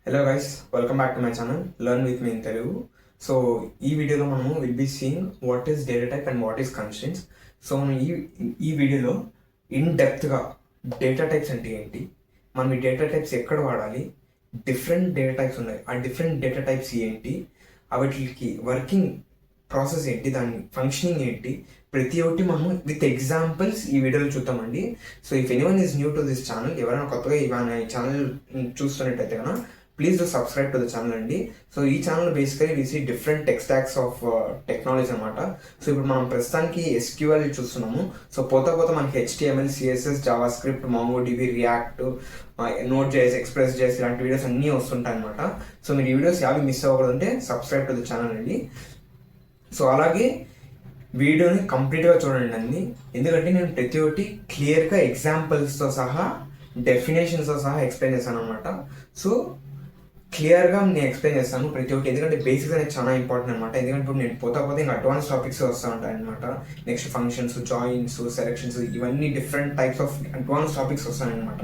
Hello guys, welcome back to my channel learn with me in Telugu. So ఈ వీడియోలో మనము will be seeing what is data type and what is constraints. So మనం ఈ వీడియోలో in డెప్త్గా data types అంటే ఏంటి, మనం ఈ డేటా టైప్స్ ఎక్కడ వాడాలి, డిఫరెంట్ డేటా టైప్స్ ఉన్నాయి, ఆ డిఫరెంట్ డేటా టైప్స్ ఏంటి, వాటికి వర్కింగ్ ప్రాసెస్ ఏంటి, దాని ఫంక్షనింగ్ ఏంటి, ప్రతి ఒక్కటి మనం విత్ ఎగ్జాంపుల్స్ ఈ వీడియోలో చూద్దామండి. So if anyone is new to this channel, ఎవరైనా కొత్తగా ఈ ఛానల్ చూస్తున్నట్టయితే కనుక please do subscribe to the channel అండి. సో ఈ channel basically we see different tech stacks of technology అనమాట. సో ఇప్పుడు మనం ప్రస్తుతానికి ఎస్క్యూఎల్ చూస్తున్నాము. సో పోతా మనకి HTML, CSS, Java script, MongoDB, react, Node.js, Express.js ఇలాంటి వీడియోస్ అన్నీ వస్తుంటాయి అనమాట. సో మీరు ఈ వీడియోస్ యావి మిస్ అవ్వకూడదంటే సబ్స్క్రైబ్ టు ద ఛానల్ అండి. సో అలాగే వీడియోని కంప్లీట్గా చూడండి అండి, ఎందుకంటే నేను ప్రతి ఒక్కటి క్లియర్గా ఎగ్జాంపుల్స్తో సహా డెఫినేషన్స్తో సహా ఎక్స్ప్లెయిన్ చేస్తాను అనమాట. సో క్లియర్గా నేను ఎక్స్ప్లెయిన్ చేస్తాను ప్రతి ఒక్కటి, ఎందుకంటే బేసిక్స్ అనేది చాలా ఇంపార్టెంట్ అనమాట. ఎందుకంటే ఇప్పుడు నేను పోతే ఇంకా అడ్వాన్స్ టాపిక్స్ వస్తూ ఉంటాయి అనమాట. నెక్స్ట్ ఫంక్షన్స్, జాయిన్స్, సెలెక్షన్స్, ఇవన్నీ different types of advance topics వస్తాయన్నమాట.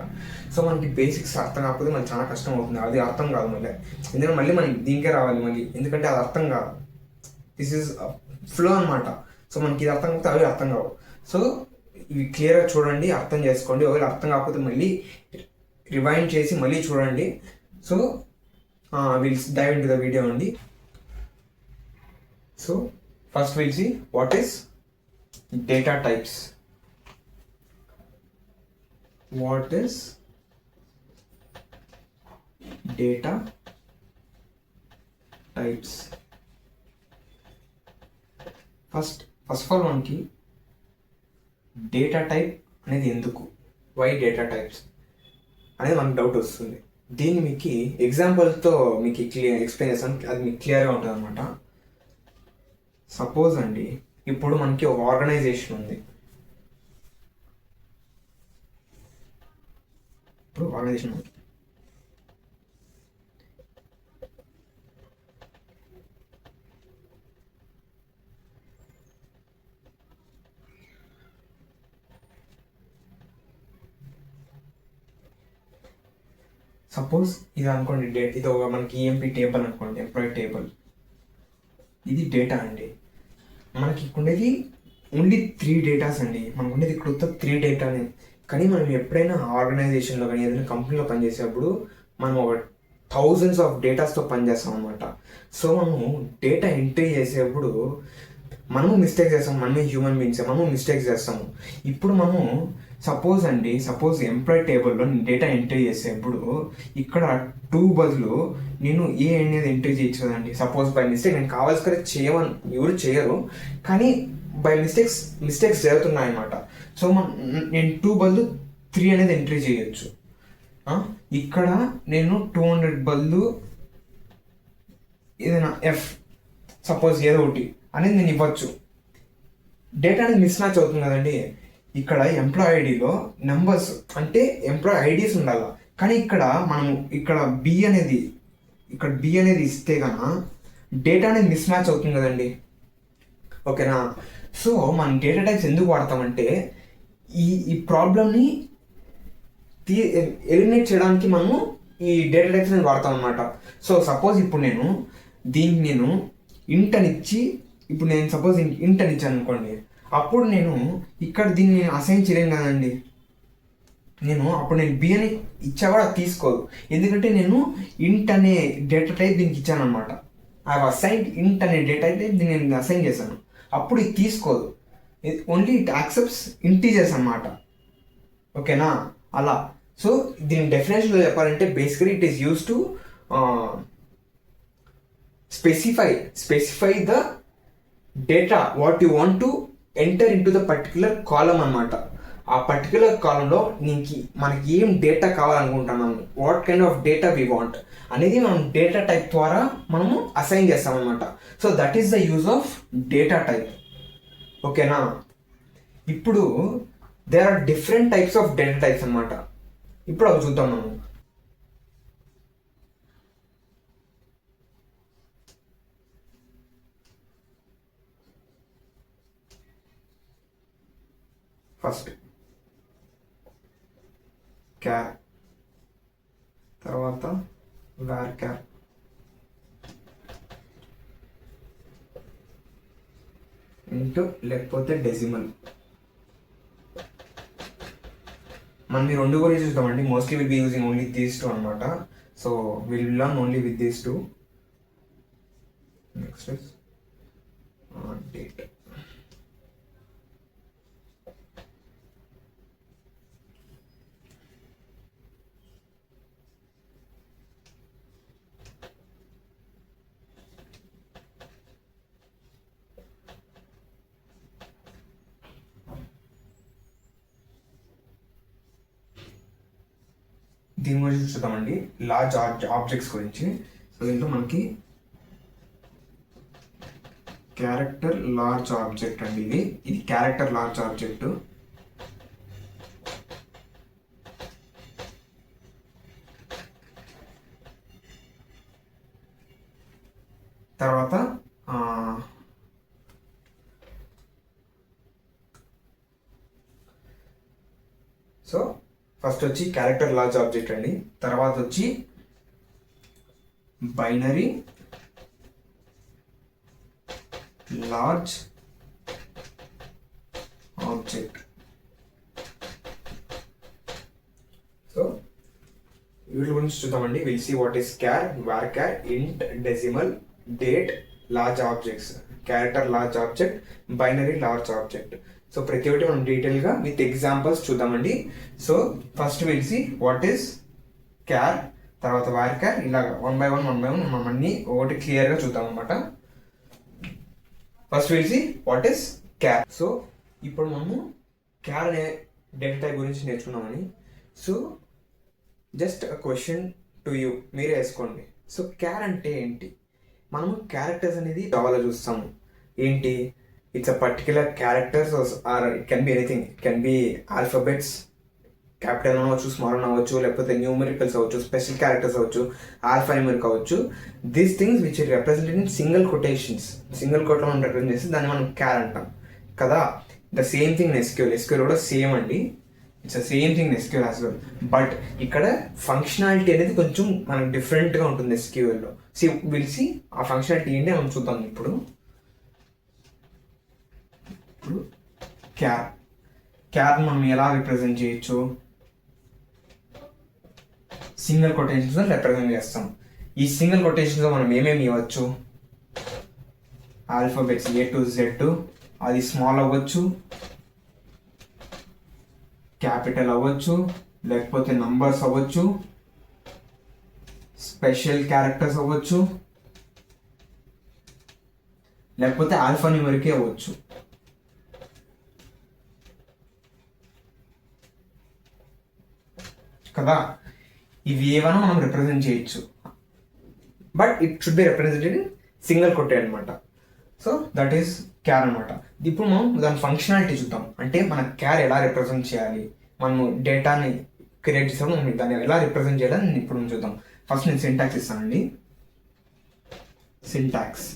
సో మనకి బేసిక్స్ అర్థం కాకపోతే మనకి చాలా కష్టం అవుతుంది, అది అర్థం కాదు మళ్ళీ. ఎందుకంటే మళ్ళీ మనం దీనికే రావాలి మళ్ళీ, ఎందుకంటే అది అర్థం కాదు. దిస్ ఈజ్ ఫ్లో అనమాట. సో మనకి ఇది అర్థం కాకపోతే అవి అర్థం కావు. సో ఇవి క్లియర్గా చూడండి, అర్థం చేసుకోండి. ఒకవేళ అర్థం కాకపోతే మళ్ళీ రివైండ్ చేసి మళ్ళీ చూడండి. So we'll dive into the video only. So first we'll see what is data types. What is data types? First of all మనకి డేటా టైప్ అనేది ఎందుకు, వై డేటా టైప్స్ అనేది మనకు డౌట్ వస్తుంది. దీన్ని మీకు ఎగ్జాంపుల్తో మీకు ఎక్స్ప్లెయిన్ చేస్తాను, అది మీకు క్లియర్గా ఉంటుంది అనమాట. సపోజ్ అండి, ఇప్పుడు మనకి ఒక ఆర్గనైజేషన్ ఉంది. ఇప్పుడు ఆర్గనైజేషన్ ఉంది, సపోజ్ ఇది అనుకోండి, ఇది ఒక మనకి EMP టేబుల్ అనుకోండి, ఎంప్లాయీ టేబుల్. ఇది డేటా అండి. మనకి ఉండేది ఓన్లీ 3 డేటాస్ అండి. మనకు ఉండేది ఇక్కడ 3 డేటానే. కానీ మనం ఎప్పుడైనా ఆర్గనైజేషన్లో కానీ ఏదైనా కంపెనీలో పనిచేసేటప్పుడు మనం ఒక థౌజండ్స్ ఆఫ్ డేటాస్తో పనిచేస్తాం అనమాట. సో మనము డేటా ఎంట్రీ చేసేటప్పుడు మనము మిస్టేక్స్ చేస్తాం, మనమే హ్యూమన్ బీయింగ్స్, మనము మిస్టేక్స్ చేస్తాము. ఇప్పుడు మనము సపోజ్ ఎంప్లాయీ టేబుల్లో నేను డేటా ఎంట్రీ చేసేప్పుడు ఇక్కడ 2 బదులు నేను ఏ అనేది ఎంట్రీ చేయొచ్చు కదండి. సపోజ్ బై మిస్టేక్, నేను కావాల్సిన చేయమని ఎవరు చేయరు, కానీ బై మిస్టేక్స్ జరుగుతున్నాయి అన్నమాట. సో నేను 2 బదులు 3 అనేది ఎంట్రీ చేయొచ్చు. ఇక్కడ నేను 200 బదులు ఏదైనా సపోజ్ ఏదో ఒకటి అనేది నేను ఇవ్వచ్చు. డేటా అనేది మిస్ మ్యాచ్ అవుతుంది కదండి. ఇక్కడ ఎంప్లాయ్ ఐడిలో నెంబర్స్ అంటే ఎంప్లాయ్ ఐడీస్ ఉండాలి, కానీ ఇక్కడ బి అనేది ఇస్తే కన్నా డేటా అనేది మిస్ మ్యాచ్ అవుతుంది కదండి. ఓకేనా? సో మనం డేటా టైప్స్ ఎందుకు వాడతామంటే ఈ ప్రాబ్లమ్ని ఎలిమినేట్ చేయడానికి మనము ఈ డేటా టైప్స్ అనేది వాడతాం అనమాట. సో సపోజ్ ఇప్పుడు నేను ఇంట్ అని ఇచ్చి, ఇప్పుడు నేను సపోజ్ ఇంట్ అని ఇచ్చాను అనుకోండి, అప్పుడు నేను ఇక్కడ దీన్ని అసైన్ చేయలేను కదండి. అప్పుడు నేను బి అని ఇచ్చా కూడా తీసుకోదు, ఎందుకంటే నేను ఇంట్ అనే డేటా టైప్ దీనికి ఇచ్చాను అనమాట. ఐ అసైన్ ఇంట్ అనే డేటా టైప్ దీన్ని నేను అసైన్ చేశాను, అప్పుడు ఇది తీసుకోదు. ఓన్లీ ఇట్ యాక్సెప్ట్స్ ఇంటీజర్స్ అనమాట. ఓకేనా? అలా. సో దీని డెఫినేషన్లో చెప్పాలంటే basically it is use to specify the data what you want to enter into the particular column అనమాట. ఆ పర్టికులర్ కాలంలో మనకి ఏం డేటా కావాలనుకుంటున్నాము, what kind of data we want అనేది మనం డేటా టైప్ ద్వారా మనము అసైన్ చేస్తాం అనమాట. So that is the use of data type. ఓకేనా? ఇప్పుడు there are different types of data types అనమాట. ఇప్పుడు అవి చూద్దాం మనం. ఫస్ట్ క్యార్, తర్వాత varchar ఇంటూ లేకపోతే డెసిమల్. మనం ఈ రెండు గురించి చూద్దామండి. Mostly will be using only these two అనమాట. So will learn only with these two. Next is date. దీని గురించి చూద్దామండి, లార్జ్ ఆబ్జెక్ట్స్ గురించి. సో దీంట్లో మనకి క్యారెక్టర్ లార్జ్ ఆబ్జెక్ట్ అండి. ఇది క్యారెక్టర్ లార్జ్ ఆబ్జెక్ట్. తర్వాత సో ఫస్ట్ వచ్చి క్యారెక్టర్ లార్జ్ ఆబ్జెక్ట్ అండి. తర్వాత వచ్చి బైనరీ లార్జ్ ఆబ్జెక్ట్. సో వీటి గురించి చూద్దామండి. Will see what is char, varchar, int, decimal, date, large objects, character large object, binary large object. So ప్రతి ఒక్కటి మనం డీటెయిల్గా విత్ ఎగ్జాంపుల్స్ చూద్దామండి. So first will see what is char, తర్వాత varchar, ఇలాగ వన్ బై వన్ మనం అన్ని ఒకటి క్లియర్గా చూద్దాం అనమాట. First will see what is char. So ఇప్పుడు మనము క్యార్ అనే డేటా టైప్ గురించి నేర్చుకున్నామని. So just a question to you, మీరే వేసుకోండి. సో క్యార్ అంటే ఏంటి? మనము క్యారెక్టర్స్ అనేది జావాలో చూస్తాము. ఏంటి? It's a particular characters or it can be anything. It can be alphabets, capital అవ్వచ్చు, స్మాల్ అవ్వచ్చు, లేకపోతే న్యూమరికల్స్ అవ్వచ్చు, స్పెషల్ క్యారెక్టర్స్ అవ్వచ్చు, ఆల్ఫా న్యూమరిక్ అవ్వచ్చు. These things which are represented in single quotations, single కోట్లో మనం రిప్రజెంట్ చేస్తే దాన్ని మనం క్యార్ అంటాం కదా. The same thing in SQL. SQL కూడా సేమ్ అండి. It's the same thing in SQL as well. But ఇక్కడ ఫంక్షనాలిటీ అనేది కొంచెం మనకు డిఫరెంట్గా ఉంటుంది ఎస్క్యూఎల్లో. విల్ సీ ఆ ఫంక్షనాలిటీ ఏంటి మనం చూద్దాం ఇప్పుడు. క్యార్ మనం ఎలా రిప్రజెంట్ చేయొచ్చు? సింగిల్ కొటేషన్స్లో రిప్రజెంట్ చేస్తాం. ఈ సింగిల్ కొటేషన్స్లో మనం ఏమేమి ఇవ్వచ్చు? ఆల్ఫాబెట్స్ A to Z, అది స్మాల్ అవ్వచ్చు, క్యాపిటల్ అవ్వచ్చు, లేకపోతే నంబర్స్ అవ్వచ్చు, స్పెషల్ క్యారెక్టర్స్ అవ్వచ్చు, లేకపోతే ఆల్ఫా న్యూమరిక్ అవ్వచ్చు కదా. ఇవి ఏవైనా మనం రిప్రజెంట్ చేయొచ్చు. But it should B represented in single కొట్టే అనమాట. సో దట్ ఈస్ క్యార్ అనమాట. ఇప్పుడు మనం దాని ఫంక్షనాలిటీ చూద్దాం. అంటే మన క్యార్ ఎలా రిప్రజెంట్ చేయాలి, మనము డేటాని క్రియేట్ చేసినప్పుడు దాన్ని ఎలా రిప్రజెంట్ చేయాలని నేను ఇప్పుడు చూద్దాం. ఫస్ట్ నేను సింటాక్స్ ఇస్తానండి. Syntax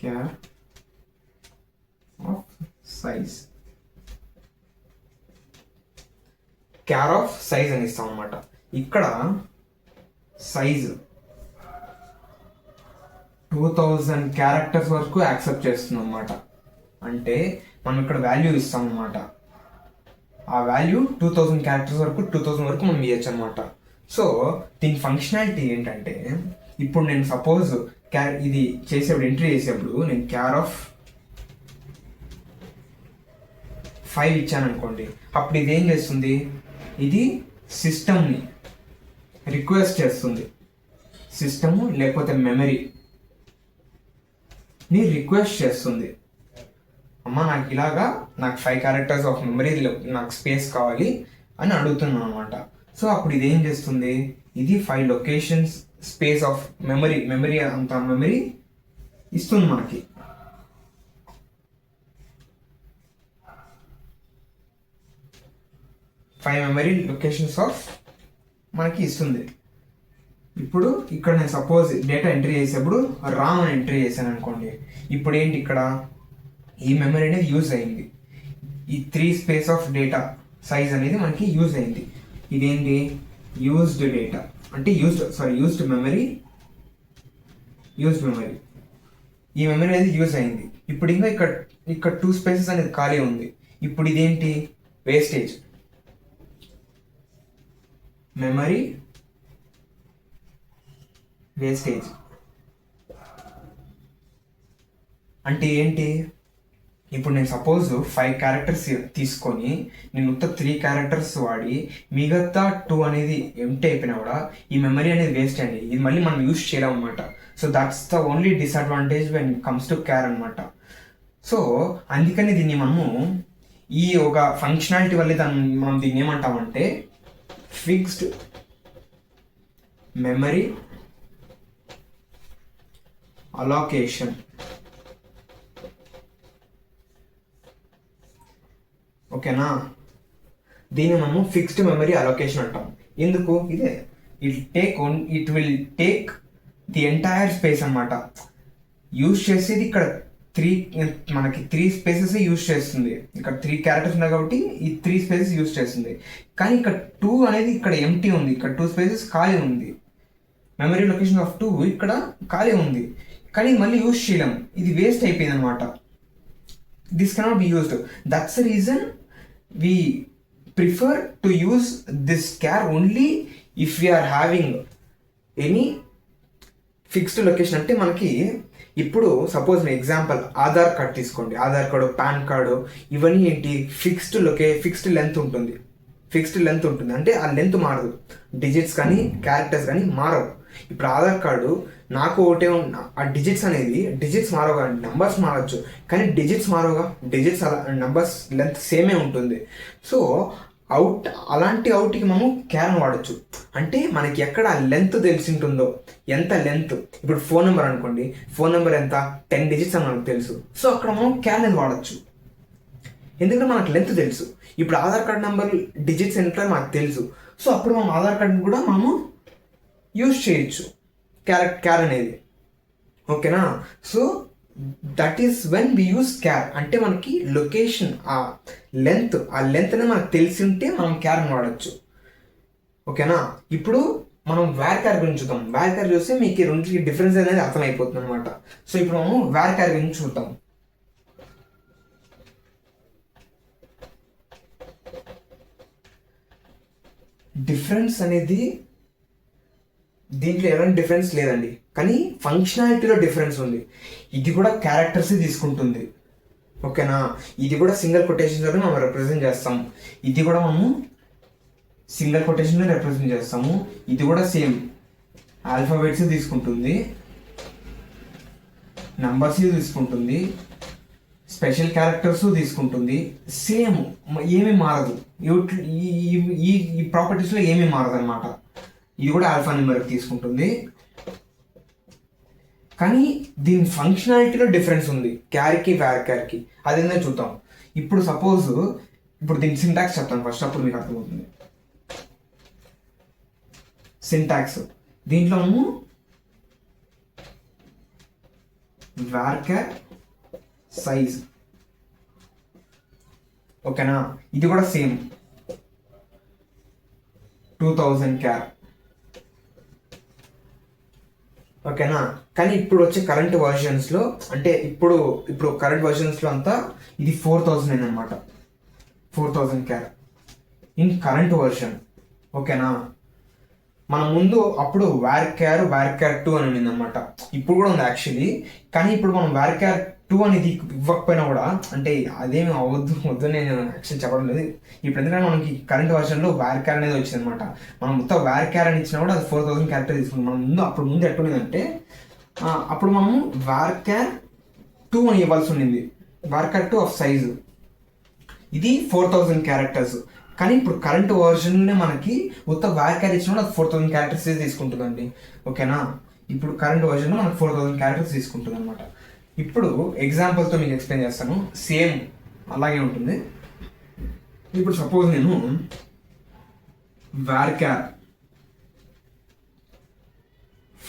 క్యార్ of size, క్యార్ of size అని ఇస్తాం అనమాట. ఇక్కడ సైజ్ 2000 క్యారెక్టర్స్ వరకు యాక్సెప్ట్ చేస్తుంది అనమాట. అంటే మనం ఇక్కడ వాల్యూ ఇస్తాం అనమాట. ఆ వాల్యూ 2000 క్యారెక్టర్స్ వరకు 2000 వరకు మనం ఇవ్వచ్చు అనమాట. సో దీని ఫంక్షనాలిటీ ఏంటంటే, ఇప్పుడు నేను సపోజ్ ఇది చేసేప్పుడు ఎంట్రీ చేసేప్పుడు నేను క్యార్ ఆఫ్ 5 ఇచ్చాను అనుకోండి. అప్పుడు ఇది ఏం చేస్తుంది? ఇది సిస్టమ్ని రిక్వెస్ట్ చేస్తుంది. సిస్టము లేకపోతే మెమరీ ని రిక్వెస్ట్ చేస్తుంది. అమ్మ నాకు 5 క్యారెక్టర్స్ ఆఫ్ మెమరీ, నాకు స్పేస్ కావాలి అని అడుగుతున్నాను అనమాట. సో అప్పుడు ఇది ఏం చేస్తుంది? ఇది 5 లొకేషన్స్ స్పేస్ ఆఫ్ మెమరీ అంత మెమరీ ఇస్తుంది మనకి. ఫైవ్ మెమరీ లొకేషన్స్ ఆఫ్ మనకి ఇస్తుంది. ఇప్పుడు ఇక్కడ నేను సపోజ్ డేటా ఎంట్రీ చేసేప్పుడు రామ్ అని ఎంట్రీ చేశాను అనుకోండి. ఇప్పుడు ఏంటి? ఇక్కడ ఈ మెమరీ అనేది యూజ్ అయింది. ఈ 3 స్పేస్ ఆఫ్ డేటా సైజ్ అనేది మనకి యూజ్ అయింది. ఇదేంటి యూజ్డ్ డేటా అంటే యూజ్డ్ మెమరీ. ఈ మెమరీ అనేది యూజ్ అయింది. ఇప్పుడు ఇంకా ఇక్కడ 2 స్పేసెస్ అనేది ఖాళీ ఉంది. ఇప్పుడు ఇదేంటి వేస్టేజ్. మెమరీ వేస్టేజ్ అంటే ఏంటి? ఇప్పుడు నేను సపోజ్ 5 క్యారెక్టర్స్ తీసుకొని నేను 3 క్యారెక్టర్స్ వాడి మిగతా 2 అనేది ఎంటీ అయిపోయినా కూడా ఈ మెమరీ అనేది వేస్ట్ అండి. ఇది మళ్ళీ మనం యూజ్ చేయలేం అనమాట. So that's the only disadvantage when comes to char అనమాట. సో అందుకని దీన్ని మనము ఈ ఒక ఫంక్షనాలిటీ వల్ల మనం దీన్ని ఏమంటామంటే ఫిక్స్డ్ మెమరీ అలోకేషన్. ఓకేనా? దీన్ని మనం ఫిక్స్డ్ మెమరీ అలోకేషన్ అంటాం. ఎందుకు? ఇదే it will take the entire space అనమాట. యూజ్ చేసేది ఇక్కడ మనకి 3 స్పేసెస్ యూజ్ చేస్తుంది. ఇక్కడ 3 క్యారెక్టర్స్ ఉన్నాయి కాబట్టి ఈ 3 స్పేసెస్ యూజ్ చేస్తుంది. కానీ ఇక్కడ 2 అనేది ఇక్కడ ఎంటీ ఉంది. ఇక్కడ 2 స్పేసెస్ ఖాళీ ఉంది. మెమరీ లొకేషన్ ఆఫ్ 2 ఇక్కడ ఖాళీ ఉంది. కానీ మళ్ళీ యూజ్ చేయలేం. ఇది వేస్ట్ అయిపోయింది అనమాట. This cannot be used. That's the reason we prefer to use this char only if we are having any fixed location. అంటే మనకి ఇప్పుడు సపోజ్ ఎగ్జాంపుల్ ఆధార్ కార్డ్ తీసుకోండి. ఆధార్ కార్డు, పాన్ కార్డు ఇవన్నీ ఏంటి ఫిక్స్డ్ లెంత్ ఉంటుంది. అంటే ఆ లెంత్ మారదు. డిజిట్స్ కానీ క్యారెక్టర్స్ కానీ మారవు. ఇప్పుడు ఆధార్ కార్డు నాకు ఒకటే ఆ డిజిట్స్ మారవుగా, నెంబర్స్ మారచ్చు కానీ డిజిట్స్ మారవుగా. డిజిట్స్ నెంబర్స్ లెంత్ సేమే ఉంటుంది. సో అలాంటి అవుట్కి మనం క్యార్ని వాడచ్చు. అంటే మనకి ఎక్కడ లెంత్ తెలిసి ఉంటుందో, ఎంత లెంత్. ఇప్పుడు ఫోన్ నెంబర్ అనుకోండి, ఫోన్ నెంబర్ ఎంత 10 డిజిట్స్ అని మనకు తెలుసు. సో అక్కడ మనం క్యార్ అనేది వాడచ్చు. ఎందుకంటే మనకు లెంత్ తెలుసు. ఇప్పుడు ఆధార్ కార్డ్ నెంబర్ డిజిట్స్ ఎంత మనకు తెలుసు. సో అప్పుడు మనం ఆధార్ కార్డుని కూడా మనము యూజ్ చేయొచ్చు క్యార్ అనేది. ఓకేనా? So that is when we use char. అంటే మనకి లొకేషన్ ఆ లెంత్ అనేది మనకు తెలిసి ఉంటే మనం క్యార్ని వాడచ్చు. ఓకేనా? ఇప్పుడు మనం వేర్ క్యార్ గురించి చూద్దాం. వేర్ క్యార్ చూస్తే మీకు రెండింటికి డిఫరెన్స్ అనేది అర్థమైపోతుంది అనమాట. సో ఇప్పుడు మనము వేర్ క్యార్ గురించి చూద్దాం. డిఫరెన్స్ అనేది దీంట్లో ఎలాంటి డిఫరెన్స్ లేదండి, కానీ ఫంక్షనాలిటీలో డిఫరెన్స్ ఉంది. ఇది కూడా క్యారెక్టర్స్ తీసుకుంటుంది. ఓకేనా? ఇది కూడా సింగిల్ కొటేషన్తో మనం రిప్రజెంట్ చేస్తాం. ఇది కూడా మనము సింగిల్ కొటేషన్లో రిప్రజెంట్ చేస్తాము. ఇది కూడా సేమ్ ఆల్ఫాబెట్స్ తీసుకుంటుంది, నంబర్స్ తీసుకుంటుంది, స్పెషల్ క్యారెక్టర్స్ తీసుకుంటుంది. సేమ్ ఏమీ మారదు. ఈ ప్రాపర్టీస్లో ఏమీ మారదు అనమాట. ఇది కూడా ఆల్ఫా నెంబర్కి తీసుకుంటుంది. కానీ దీని ఫంక్షనాలిటీలో డిఫరెన్స్ ఉంది క్యార్కి వేర్ క్యార్కి. అదేందో చూద్దాం. ఇప్పుడు సపోజ్ దీని సింటాక్స్ చెప్తాను ఫస్ట్, అప్పుడు మీకు అర్థమవుతుంది. సింటాక్స్ దీంట్లో వేర్ క్యార్ సైజ్. ఓకేనా? ఇది కూడా సేమ్ 2000 క్యార్. ఓకేనా? కానీ ఇప్పుడు వచ్చే కరెంట్ వర్షన్స్లో, అంటే ఇప్పుడు కరెంట్ వర్షన్స్లో అంతా ఇది 4000 అనమాట. 4000 క్యార్ ఇన్ కరెంట్ వర్షన్. ఓకేనా? మన ముందు అప్పుడు వేర్ క్యార్ 2 అని ఉంది అనమాట. ఇప్పుడు కూడా ఉంది యాక్చువల్లీ. కానీ ఇప్పుడు మనం వేర్ క్యార్ 2 అనేది ఇవ్వకపోయినా కూడా, అంటే అదేమి వద్దు నేను యాక్చువల్లీ చెప్పడం లేదు. ఇప్పుడు ఎందుకంటే మనకి కరెంట్ వర్షన్లో వేర్ క్యార్ అనేది వచ్చింది అనమాట. మనం మొత్తం వేర్ క్యార్ అని ఇచ్చినా కూడా అది 4000 క్యారెక్టర్ తీసుకుంటాం. మనం అప్పుడు ముందు ఎట్లుందంటే, అప్పుడు మనము వేర్ క్యార్ 2 అని ఇవ్వాల్సి ఉండింది. Where char 2 of size. ఇది 4000 క్యారెక్టర్స్. కానీ ఇప్పుడు కరెంట్ వర్షన్లోనే మనకి మొత్తం వేర్ క్యార్ ఇచ్చినా అది 4000 క్యారెక్టర్స్ తీసుకుంటుందండి. ఓకేనా? ఇప్పుడు కరెంట్ వర్షన్లో మనకు 4000 క్యారెక్టర్స్ తీసుకుంటుంది అనమాట. ఇప్పుడు ఎగ్జాంపుల్తో మీకు ఎక్స్ప్లెయిన్ చేస్తాను. సేమ్ అలాగే ఉంటుంది. ఇప్పుడు సపోజ్ నేను వేర్ క్యార్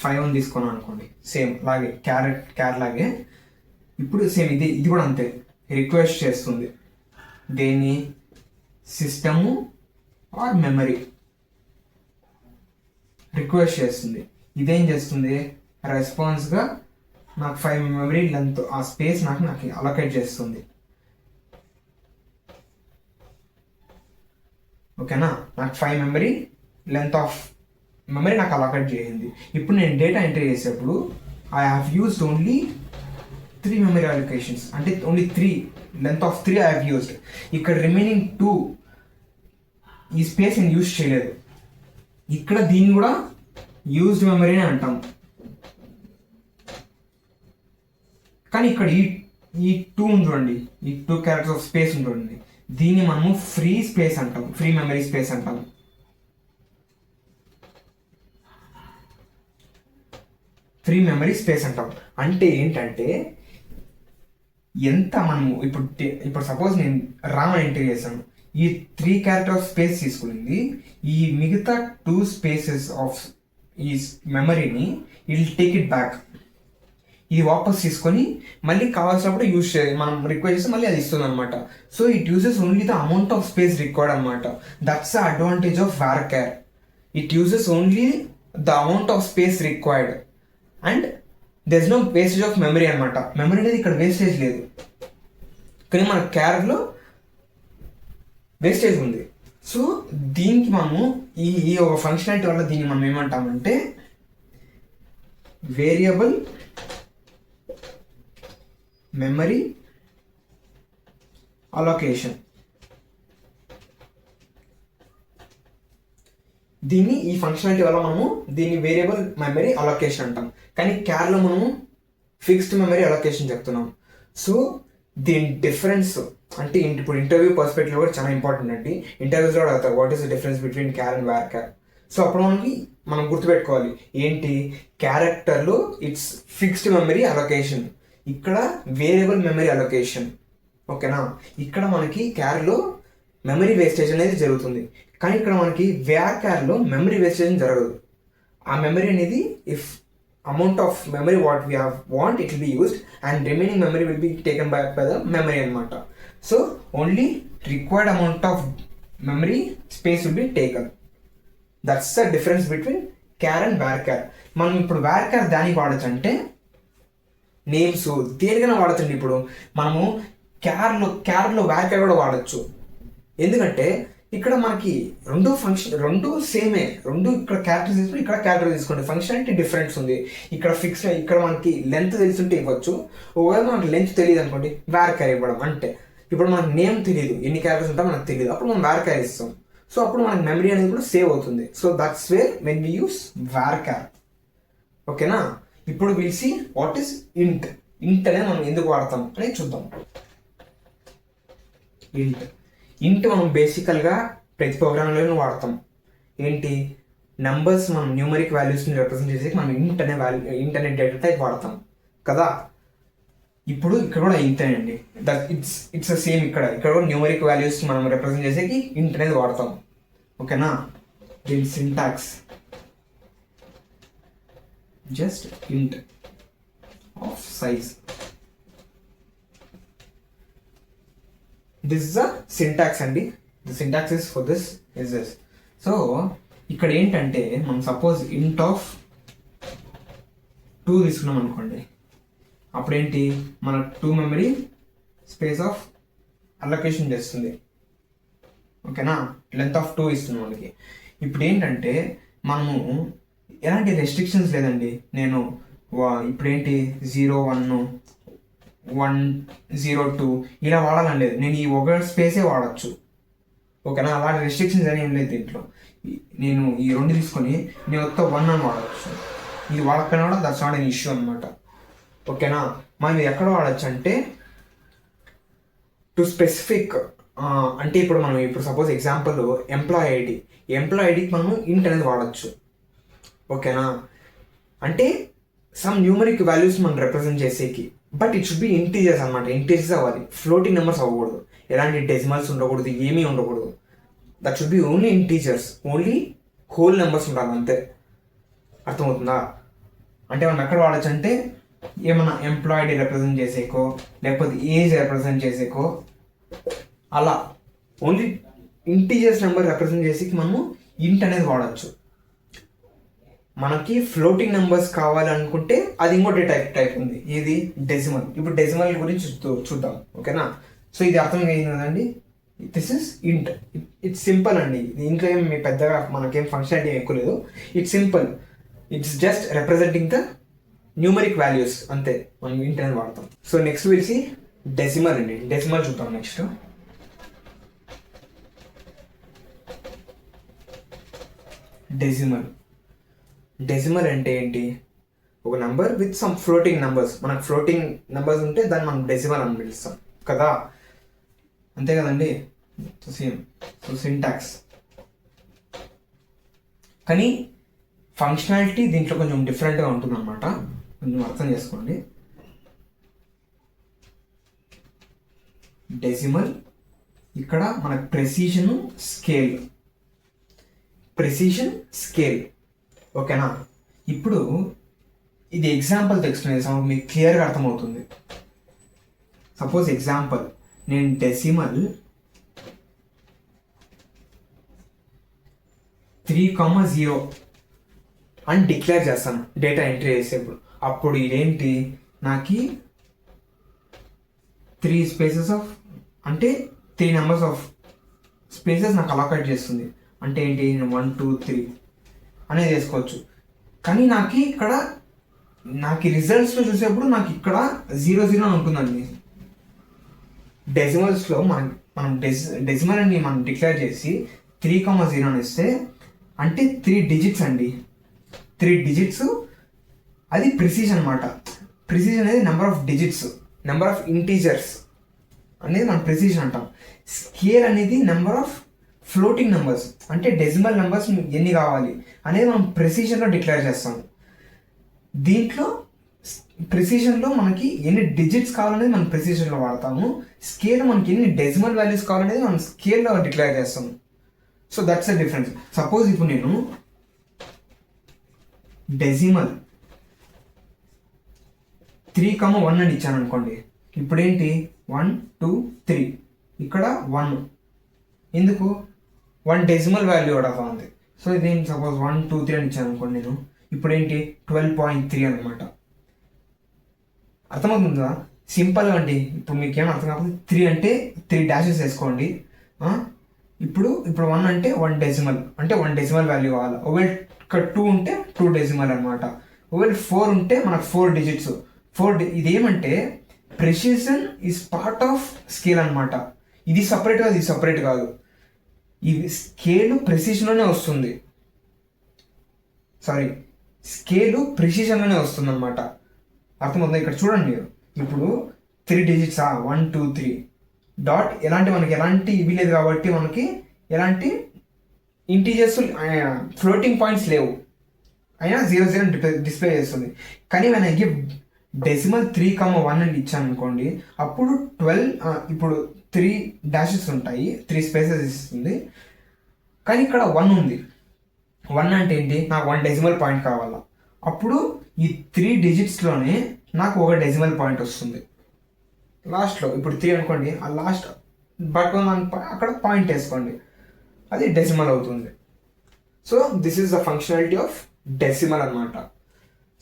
5 అని తీసుకున్నాను అనుకోండి. సేమ్ అలాగే క్యార్ లాగే ఇప్పుడు సేమ్ ఇది కూడా అంతే. రిక్వెస్ట్ చేస్తుంది దేన్ని, సిస్టము ఆర్ మెమరీ. రిక్వెస్ట్ చేస్తుంది. ఇదేం చేస్తుంది, రెస్పాన్స్గా నాకు 5 మెమరీ లెంత్ ఆ స్పేస్ నాకు అలొకేట్ చేస్తుంది. ఓకేనా, నాకు 5 మెమరీ లెంత్ ఆఫ్ మెమరీ నాకు అలొకేట్ చేసింది. ఇప్పుడు నేను డేటా ఎంట్రీ చేసేప్పుడు I have used only 3 memory allocations, అంటే only 3 length of 3 I have used. ఇక్కడ రిమైనింగ్ 2 ఈ స్పేస్ నేను యూజ్ చేయలేదు. ఇక్కడ దీన్ని కూడా యూజ్డ్ మెమరీ అని అంటాం. కానీ ఇక్కడ ఈ 2 చూడండి, ఈ 2 క్యారెక్టర్స్ ఆఫ్ స్పేస్ ఉంటుంది, దీన్ని మనము ఫ్రీ స్పేస్ అంటాం, ఫ్రీ మెమరీ స్పేస్ అంటాం. ఫ్రీ మెమరీ స్పేస్ అంటాం. అంటే ఏంటంటే ఎంత మనము ఇప్పుడు సపోజ్ నేను రామ్ అని ఎంటర్ చేశాను, ఈ 3 క్యారెక్టర్ ఆఫ్ స్పేస్ తీసుకునింది, ఈ మిగతా 2 స్పేసెస్ ఆఫ్ ఈ మెమరీని ఇట్ టేక్ ఇట్ బ్యాక్. ఇది వాపస్ తీసుకొని మళ్ళీ కావాల్సినప్పుడు మనం రిక్వెస్ట్ చేస్తే మళ్ళీ అది ఇస్తుంది అనమాట. So it uses only the amount of space required అనమాట. That's the advantage of varchar. It uses only the amount of space required and there is no wastage of memory అనమాట. మెమరీ అనేది ఇక్కడ wastage లేదు, కానీ మన క్యార్లో wastage ఉంది. So దీనికి మనము ఈ ఒక ఫంక్షనాలిటీ వల్ల దీన్ని మనం ఏమంటామంటే వేరియబుల్ మెమరీ అలొకేషన్. ఈ ఫంక్షనాలిటీ వల్ల మనము దీన్ని వేరియబుల్ మెమరీ అలొకేషన్ అంటాం, కానీ క్యార్లో మనము ఫిక్స్డ్ మెమరీ అలొకేషన్ చెప్తున్నాం. సో దీని డిఫరెన్స్ అంటే ఇప్పుడు ఇంటర్వ్యూ పర్స్పెక్టివ్ కూడా చాలా ఇంపార్టెంట్ అండి. ఇంటర్వ్యూస్ కూడా అడుగుతారు what is the difference between char and varchar. So అప్పుడు మనం గుర్తుపెట్టుకోవాలి ఏంటి, క్యారెక్టర్లో ఇట్స్ ఫిక్స్డ్ మెమరీ అలొకేషన్, ఇక్కడ వేరియబుల్ మెమరీ అలొకేషన్. ఓకేనా, ఇక్కడ మనకి క్యార్లో మెమరీ వేస్టేజ్ అనేది జరుగుతుంది, కానీ ఇక్కడ మనకి వార్కేర్లో మెమరీ వేస్టేజ్ జరగదు. ఆ మెమరీ అనేది if amount of memory what we have want it will be used and remaining memory will be taken by the memory anamata. So only required amount of memory space will be taken. That's the difference between char and varchar. మనం ఇప్పుడు varchar దానికి వాడచ్చు అంటే names దేనికైనా వాడచ్చండి. ఇప్పుడు మనము క్యార్లో varchar కూడా వాడచ్చు, ఎందుకంటే ఇక్కడ మనకి రెండు సేమే, ఇక్కడ క్యారెక్టర్ తీసుకుంటే ఇక్కడ క్యారెక్టర్ తీసుకోండి, ఫంక్షనాలిటీ డిఫరెన్స్ ఉంది. ఇక్కడ మనకి లెంత్ తెలుసుంటే ఇవ్వచ్చు, ఒకవేళ మనకి లెంత్ తెలియదు అనుకోండి వార్కేర్ ఇవ్వడం. అంటే ఇప్పుడు మనకు నేమ్ తెలియదు, ఎన్ని క్యారెక్టర్స్ ఉంటాయో మనకు తెలియదు, అప్పుడు మనం వార్కేర్ ఇస్తాం. సో అప్పుడు మనకి మెమరీ అనేది కూడా సేవ్ అవుతుంది. So that's where when we use varchar. ఓకేనా, ఇప్పుడు విల్ సీ వాట్ ఈస్ ఇంట్. ఇంట్ అనేది మనం ఎందుకు వాడతాం అనేది చూద్దాం. ఇంట్ మనం బేసికల్గా ప్రతి ప్రోగ్రాంలోనూ వాడతాం. ఏంటి, నంబర్స్ మనం న్యూమరిక్ వాల్యూస్ని రిప్రజెంట్ చేసేకి మనం ఇంట్ అనే డేటా టైప్ వాడతాం కదా. ఇప్పుడు ఇక్కడ కూడా ఇంట్ అండి, ఇట్స్ సేమ్. ఇక్కడ కూడా న్యూమరిక్ వాల్యూస్ మనం రిప్రజెంట్ చేసేకి ఇంట్ అనేది వాడతాం. ఓకేనా, దీని syntax just int of size. This is the syntax అండి. The syntax is for this is this. So ఇక్కడ ఏంటంటే మనం సపోజ్ ఇంట్ ఆఫ్ 2 తీసుకున్నాం అనుకోండి, అప్పుడేంటి మన 2 మెమరీ స్పేస్ ఆఫ్ అలొకేషన్ చేస్తుంది. ఓకేనా, లెంత్ ఆఫ్ 2 ఇస్తుంది మనకి. ఇప్పుడు ఏంటంటే మనము ఎలాంటి రెస్ట్రిక్షన్స్ లేదండి. నేను ఇప్పుడేంటి 0, 1, 0, 2 ఇలా వాడాలని లేదు, నేను ఈ ఒక స్పేసే వాడచ్చు. ఓకేనా, అలాంటి రెస్ట్రిక్షన్స్ అని ఏం లేదు దీంట్లో. నేను ఈ 2 తీసుకొని నేను మొత్తం 1 అని వాడచ్చు, ఇది వాడకపోయినా కూడా దట్స్ నాట్ ఎన్ ఇష్యూ అనమాట. ఓకేనా, మనం ఎక్కడ వాడచ్చు అంటే టు స్పెసిఫిక్. అంటే ఇప్పుడు సపోజ్ ఎగ్జాంపుల్ ఎంప్లాయ్ ఐడికి మనము ఇంట్ అనేది వాడచ్చు. ఓకేనా, అంటే సమ్ న్యూమరిక్ వాల్యూస్ మనం రిప్రజెంట్ చేసేకి, but it should B integers అనమాట. ఇంటీజర్స్ అవ్వాలి, ఫ్లోటింగ్ నెంబర్స్ అవ్వకూడదు, ఎలాంటి డెసిమల్స్ ఉండకూడదు, ఏమీ ఉండకూడదు. That should be only integers, only whole numbers ఉండాలి అంతే. అర్థమవుతుందా? అంటే మనం ఎక్కడ వాడచ్చు అంటే ఏమన్నా ఎంప్లాయిడ్ రిప్రజెంట్ చేసేకో, లేకపోతే ఏజ్ రిప్రజెంట్ చేసేకో, అలా ఓన్లీ ఇంటీజర్స్ నెంబర్ రిప్రజెంట్ చేసేకి మనము ఇంట్ అనేది వాడచ్చు. మనకి ఫ్లోటింగ్ నెంబర్స్ కావాలనుకుంటే అది ఇంకో డేటా టైప్ ఉంది, ఇది డెసిమల్. ఇప్పుడు డెసిమల్ గురించి చూద్దాం, ఓకేనా. సో ఇది అర్థం అయింది కదండి. దిస్ ఇస్ ఇంట్. ఇట్స్ సింపుల్ అండి, దీంట్లో ఏం పెద్దగా మనకేం ఫంక్షనాలిటీ ఎక్కువ లేదు. It's simple, it's just representing the numeric values అంతే, మనం ఇంట్ అని వాడతాం. సో నెక్స్ట్ పిలిచి డెసిమల్ అండి. డెసిమల్ చూద్దాం నెక్స్ట్. డెసిమల్ అంటే ఏంటి? ఒక number with some floating numbers. మనకు ఫ్లోటింగ్ నెంబర్స్ ఉంటే దాన్ని మనం డెసిమల్ అని పిలుస్తాం కదా, అంతే కదండి. సేమ్. So syntax. కానీ ఫంక్షనాలిటీ దీంట్లో కొంచెం డిఫరెంట్గా ఉంటుంది అనమాట, కొంచెం అర్థం చేసుకోండి. డెసిమల్ ఇక్కడ మనకు ప్రెసిషన్ స్కేల్, ఓకేనా. ఇప్పుడు ఇది ఎగ్జాంపుల్ ఎక్స్ప్లెయిన్ చేస్తాము, మీకు క్లియర్గా అర్థమవుతుంది. సపోజ్ ఎగ్జాంపుల్, నేను డెసిమల్ 3,0 అని డిక్లేర్ చేస్తాను డేటా ఎంట్రీ చేసేప్పుడు. అప్పుడు ఇదేంటి, నాకు 3 స్పేసెస్ ఆఫ్, అంటే 3 నెంబర్స్ ఆఫ్ స్పేసెస్ నాకు అలాకేట్ చేస్తుంది. అంటే ఏంటి, 1 2 3 అనేది వేసుకోవచ్చు. కానీ నాకు రిజల్ట్స్లో చూసేప్పుడు నాకు ఇక్కడ 0 0 అని ఉంటుందండి. డెసిమల్స్లో మనం డెసిమల్ అని మనం డిక్లేర్ చేసి 3,0 అని ఇస్తే అంటే 3 డిజిట్స్ అండి. 3 డిజిట్స్ అది ప్రిసిషన్ అనమాట. ప్రిసిషన్ అనేది number of digits, number of integers అనేది మనం ప్రిసిషన్ అంటాం. స్కేల్ అనేది నెంబర్ ఆఫ్ ఫ్లోటింగ్ నెంబర్స్, అంటే డెసిమల్ నెంబర్స్ ఎన్ని కావాలి అనేది మనం ప్రెసిషన్లో డిక్లేర్ చేస్తాం. దీంట్లో ప్రెసిషన్లో మనకి ఎన్ని డిజిట్స్ కావాలనేది మనం ప్రెసిషన్లో వాడతాము. స్కేల్ మనకి ఎన్ని డెసిమల్ వాల్యూస్ కావాలనేది మనం స్కేల్లో డిక్లేర్ చేస్తాము. So that's the difference. Suppose ఇప్పుడు నేను డెసిమల్ 3,1 అని ఇచ్చాను అనుకోండి. ఇప్పుడు ఏంటి, 1 2 3, ఇక్కడ 1. ఎందుకు, 1 డెసిమల్ వాల్యూ కూడా ఉంది. సో ఇది సపోజ్ 1 2 3 అని ఇచ్చాను అనుకోండి నేను. ఇప్పుడు ఏంటి, 12.3 అనమాట. అర్థమవుతుందా? సింపుల్ అండి. ఇప్పుడు మీకు ఏమైనా అర్థం కాకపోతే 3 అంటే 3 డాషెస్ వేసుకోండి. ఇప్పుడు 1 అంటే 1 డెసిమల్, అంటే 1 డెసిమల్ వాల్యూ కావాలి. ఒకవేళ ఇక్కడ 2 ఉంటే 2 డెసిమల్ అనమాట. ఒకవేళ 4 ఉంటే మనకు 4 డిజిట్స్. ఇదేమంటే precision is part of scale అనమాట. ఇది సపరేట్ కాదు, ఇది సపరేట్ కాదు. ఇది స్కేలు ప్రెసిషన్లోనే వస్తుంది. స్కేలు ప్రెసిషన్లోనే వస్తుంది అనమాట. అర్థమవుతుంది? ఇక్కడ చూడండి మీరు. ఇప్పుడు 3 డిజిట్సా, 1 2 3 డాట్, మనకి ఎలాంటి ఇవి లేదు కాబట్టి మనకి ఎలాంటి ఇంటీజర్స్ ఫ్లోటింగ్ పాయింట్స్ లేవు, అయినా 0 0 డిస్ప్లే చేస్తుంది. కానీ మన గివ్ డెసిమల్ 3,1 అని ఇచ్చాను అనుకోండి, అప్పుడు 12, ఇప్పుడు 3 డాషెస్ ఉంటాయి, 3 స్పేసెస్ ఇస్తుంది. కానీ ఇక్కడ 1 ఉంది. 1 అంటే ఏంటి, నాకు 1 డెసిమల్ పాయింట్ కావాలా. అప్పుడు ఈ 3 డిజిట్స్లోనే నాకు ఒక డెసిమల్ పాయింట్ వస్తుంది లాస్ట్లో. ఇప్పుడు 3 అనుకోండి, ఆ లాస్ట్ అక్కడ పాయింట్ వేసుకోండి, అది డెసిమల్ అవుతుంది. So this is the functionality of decimal అనమాట.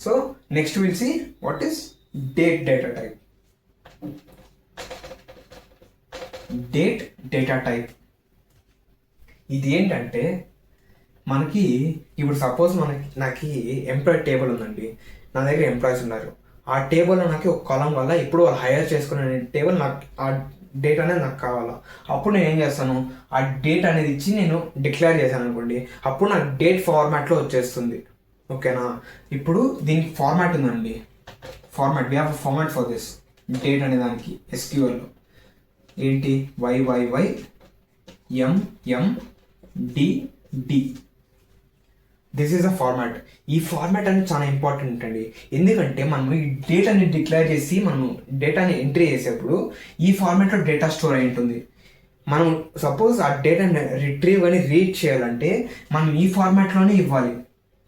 So next will see what is date data type. Date data type ఇది ఏంటంటే, మనకి ఇప్పుడు సపోజ్ నాకు ఎంప్లాయ్ టేబుల్ ఉందండి. నా దగ్గర ఎంప్లాయీస్ ఉన్నారు. ఆ టేబుల్లో నాకు ఒక కాలం వల్ల ఇప్పుడు వాళ్ళు హైర్ చేసుకునే టేబుల్ నాకు ఆ డేట్ అనేది నాకు కావాలా. అప్పుడు నేను ఏం చేస్తాను, ఆ డేట్ అనేది ఇచ్చి నేను డిక్లేర్ చేశాను అనుకోండి, అప్పుడు నాకు డేట్ ఫార్మాట్లో వచ్చేస్తుంది. ఓకేనా. ఇప్పుడు దీనికి ఫార్మాట్ ఉందండి. We have a format for this date అనే దానికి SQLలో ఏంటి, YYY MMDD. This is a format. ఈ ఫార్మాట్ అనేది చాలా ఇంపార్టెంట్ అండి. ఎందుకంటే మనం ఈ డేటాని డిక్లేర్ చేసి మనం డేటాని ఎంట్రీ చేసేప్పుడు ఈ ఫార్మాట్లో డేటా స్టోర్ అయి ఉంటుంది. మనం సపోజ్ ఆ డేటాని రిట్రీవ్ అని రీడ్ చేయాలంటే మనం ఈ ఫార్మాట్లోనే ఇవ్వాలి.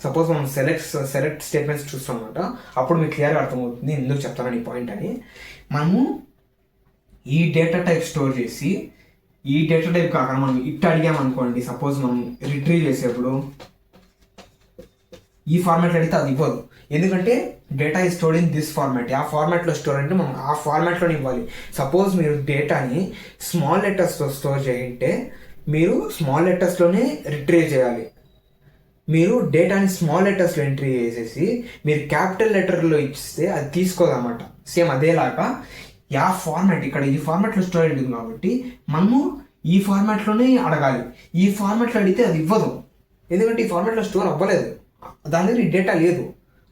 సపోజ్ మనం సెలెక్ట్ స్టేట్మెంట్స్ చూస్తాం అనమాట. అప్పుడు మీకు క్లియర్గా అర్థమవుతుంది ఎందుకు చెప్తానని ఈ పాయింట్ అని. మనము ఈ డేటా టైప్ స్టోర్ చేసి, ఈ డేటా టైప్ కాకుండా మనం ఇట్ అడిగామనుకోండి, సపోజ్ మనం రిట్రీవ్ చేసేప్పుడు ఈ ఫార్మాట్లో అడిగితే అది ఇవ్వదు. ఎందుకంటే data is stored in this format. ఆ ఫార్మాట్లో స్టోర్ అంటే మనం ఆ ఫార్మాట్లోనే ఇవ్వాలి. సపోజ్ మీరు డేటాని స్మాల్ లెటర్స్తో స్టోర్ చేయంటే మీరు స్మాల్ లెటర్స్లోనే రిట్రీవ్ చేయాలి. మీరు డేటాని స్మాల్ లెటర్స్లో ఎంట్రీ చేసేసి మీరు క్యాపిటల్ లెటర్లో ఇస్తే అది తీసుకోదన్నమాట. సేమ్ అదేలాగా ఫార్మాట్ ఇక్కడ ఈ ఫార్మాట్లో స్టోర్ అయింది కాబట్టి మనము ఈ ఫార్మాట్లోనే అడగాలి. ఈ ఫార్మాట్లో అడిగితే అది ఇవ్వదు, ఎందుకంటే ఈ ఫార్మాట్లో స్టోర్ అవ్వలేదు, దాని దగ్గర ఈ డేటా లేదు.